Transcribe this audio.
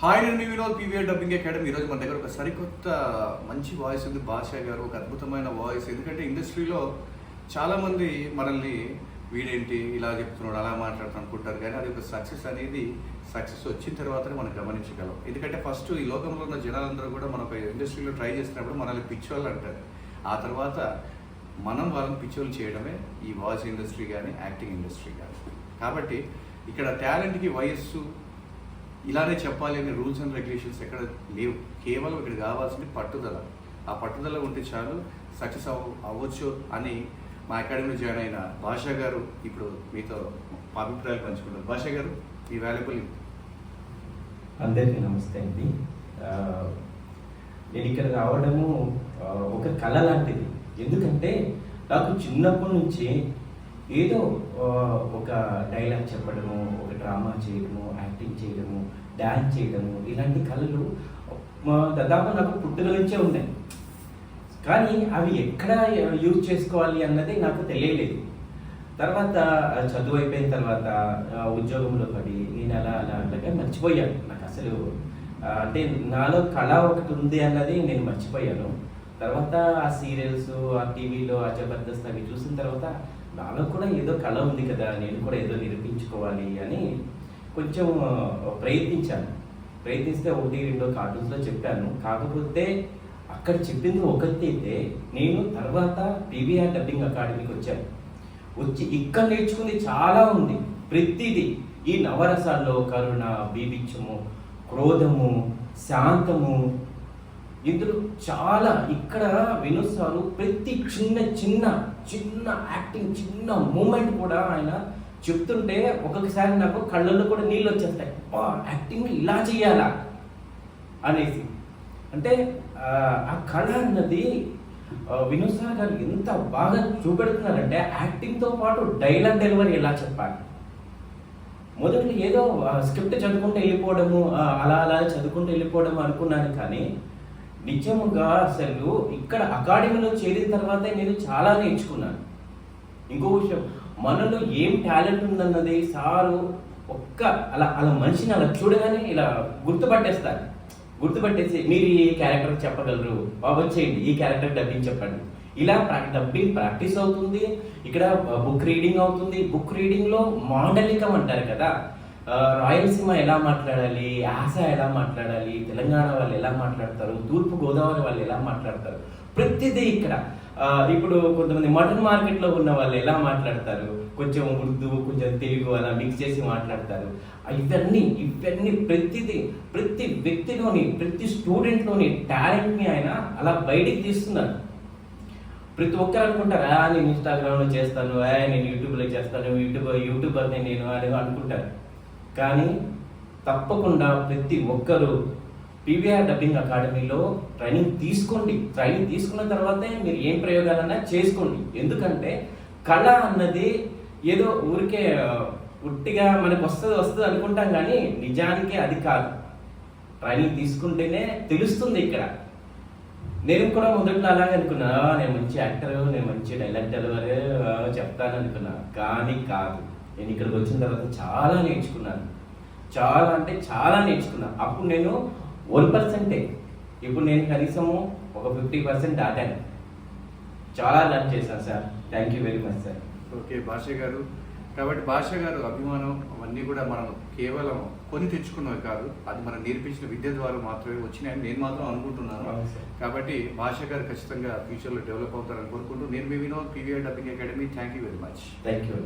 Hi, నేను మీ Vinod, PVR Dubbing academy. ఈరోజు మన దగ్గర ఒక సరికొత్త మంచి వాయిస్ ఉంది. భాషా గారు ఒక అద్భుతమైన వాయిస్. ఎందుకంటే ఇండస్ట్రీలో చాలామంది మనల్ని వీడేంటి ఇలా చెప్తున్నాడు, అలా మాట్లాడుతూ అనుకుంటారు. కానీ అది ఒక సక్సెస్ వచ్చిన తర్వాతనే మనం గమనించగలం. ఎందుకంటే ఫస్ట్ ఈ లోకంలో ఉన్న జనాలందరూ కూడా మన ఇండస్ట్రీలో ట్రై చేసినప్పుడు మనల్ని పిచ్చోళ్ళు అంటారు. ఆ తర్వాత మనం వాళ్ళని పిచ్చోళ్ళు చేయడమే ఈ వాయిస్ ఇండస్ట్రీ కానీ యాక్టింగ్ ఇండస్ట్రీ కానీ. కాబట్టి ఇక్కడ టాలెంట్కి వయస్సు ఇలానే చెప్పాలి అనే రూల్స్ అండ్ రెగ్యులేషన్స్ ఎక్కడ లేవు. కేవలం ఇక్కడ కావాల్సింది పట్టుదల. ఆ పట్టుదల ఉంటే చాలు సక్సెస్ అవ్వచ్చు అని మా అకాడమీలో జాయిన్ అయిన భాషా గారు ఇప్పుడు మీతో అభిప్రాయాలు పంచుకుంటారు. భాషా గారు, ఈ వాల్యుబుల్. అందరికీ నమస్తే అండి. నేను ఇక్కడ రావడము ఒక కళ లాంటిది. ఎందుకంటే నాకు చిన్నప్పటి నుంచి ఏదో ఒక డైలాగ్ చెప్పడము, ఒక డ్రామా చేయడము, యాక్టింగ్ చేయడము, డ్యాన్స్ చేయడము, ఇలాంటి కళలు దాదాపు నాకు పుట్టుక నుంచే ఉన్నాయి. కానీ అవి ఎక్కడ యూజ్ చేసుకోవాలి అన్నది నాకు తెలియలేదు. తర్వాత చదువు అయిపోయిన తర్వాత ఉద్యోగంలో పడి నేను అలాగే మర్చిపోయాను. నాకు అసలు అంటే నాలో కళ ఒకటి ఉంది అన్నది నేను మర్చిపోయాను. తర్వాత ఆ సీరియల్స్, ఆ టీవీలో ఆ జబర్దస్త్ అవి చూసిన తర్వాత నాలో కూడా ఏదో కళ ఉంది కదా, నేను కూడా ఏదో నిరూపించుకోవాలి అని కొంచెం ప్రయత్నిస్తే 1-2 కార్టూన్స్లో చెప్పాను. కాకపోతే అక్కడ చెప్పింది ఒకటైతే నేను తర్వాత పీవీఆర్ డబ్బింగ్ అకాడమీకి వచ్చి ఇక్కడ నేర్చుకుంది చాలా ఉంది. ప్రతిదీ ఈ నవరసాల్లో కరుణ, బీభిత్సము, క్రోధము, శాంతము, ఇందులో చాలా ఇక్కడ వినోద్ సారు ప్రతి చిన్న యాక్టింగ్, చిన్న మూమెంట్ కూడా ఆయన చెప్తుంటే ఒక్కొక్కసారి నాకు కళ్ళల్లో కూడా నీళ్ళు వచ్చేస్తాయి. యాక్టింగ్ ఇలా చేయాలా అనేసి. అంటే ఆ కళ అన్నది వినోద్ సార్ గారు ఎంత బాగా చూపెడుతున్నారంటే యాక్టింగ్తో పాటు డైలాగ్ డెలివరీ ఎలా చెప్పాలి. మొదట్లో ఏదో స్క్రిప్ట్ చదువుకుంటూ వెళ్ళిపోవడము, అలా చదువుకుంటూ వెళ్ళిపోవడము అనుకున్నాను. కానీ నిజంగా అసలు ఇక్కడ అకాడమీలో చేరిన తర్వాత నేను చాలా నేర్చుకున్నాను. ఇంకో విషయం, మనలో ఏం టాలెంట్ ఉందన్నది సారు అలా మనిషిని అలా చూడగానే ఇలా గుర్తుపట్టేసి మీరు ఈ క్యారెక్టర్ చెప్పగలరు, వచ్చేయండి ఈ క్యారెక్టర్ డబ్బింగ్ చెప్పండి. ఇలా డబ్బింగ్ ప్రాక్టీస్ అవుతుంది. ఇక్కడ బుక్ రీడింగ్ అవుతుంది. బుక్ రీడింగ్లో మాండలికం అంటారు కదా, రాయలసీమ ఎలా మాట్లాడాలి, యాస ఎలా మాట్లాడాలి, తెలంగాణ వాళ్ళు ఎలా మాట్లాడతారు, తూర్పు గోదావరి వాళ్ళు ఎలా మాట్లాడతారు, ప్రతిదీ ఇక్కడ. ఇప్పుడు కొంతమంది మటన్ మార్కెట్లో ఉన్న వాళ్ళు ఎలా మాట్లాడతారు, కొంచెం ఉర్దూ, కొంచెం తెలుగు అలా మిక్స్ చేసి మాట్లాడతారు. ఇవన్నీ ప్రతి వ్యక్తిలోని, ప్రతి స్టూడెంట్లోని టాలెంట్ని ఆయన అలా బయటికి తీస్తున్నారు. ప్రతి ఒక్కరు అనుకుంటారు, నేను ఇన్స్టాగ్రామ్లో చేస్తాను, నేను యూట్యూబ్లో చేస్తాను, యూట్యూబర్ని నేను అని అనుకుంటారు. కానీ తప్పకుండా ప్రతి ఒక్కరూ పీవీఆర్ డబ్బింగ్ అకాడమీలో ట్రైనింగ్ తీసుకోండి. ట్రైనింగ్ తీసుకున్న తర్వాతే మీరు ఏం ప్రయోగాలన్నా చేసుకోండి. ఎందుకంటే కళ అన్నది ఏదో ఊరికే ఉట్టిగా మనకు వస్తుంది అనుకుంటాం, కానీ నిజానికి అది కాదు. ట్రైనింగ్ తీసుకుంటేనే తెలుస్తుంది. ఇక్కడ నేను కూడా మొదట్లో అలాగే అనుకున్నా, నేను మంచి యాక్టర్, నేను మంచి డైలాగ్ డెలివరీ చెప్తాను అనుకున్నా. కానీ కాదు. నేను ఇక్కడికి వచ్చిన తర్వాత చాలా నేర్చుకున్నాను. చాలా నేర్చుకున్నాను. అప్పుడు నేను 1%. ఇప్పుడు నేను కనీసము ఒక 50% దాటాను. చాలా లర్న్ చేశాను sir. Thank you very much sir. Okay భాషా గారు. కాబట్టి భాషా గారు అభిమానం అవన్నీ కూడా మనం కేవలం కొని తెచ్చుకున్నవి కాదు, అది మనం నేర్పించిన విద్య ద్వారా మాత్రమే వచ్చినాయని నేను మాత్రం అనుకుంటున్నాను. కాబట్టి భాషా గారు ఖచ్చితంగా ఫ్యూచర్లో డెవలప్ అవుతారని కోరుకుంటూ నేను మీ Vinod, PVR Dubbing Academy. Thank you very much. Thank you.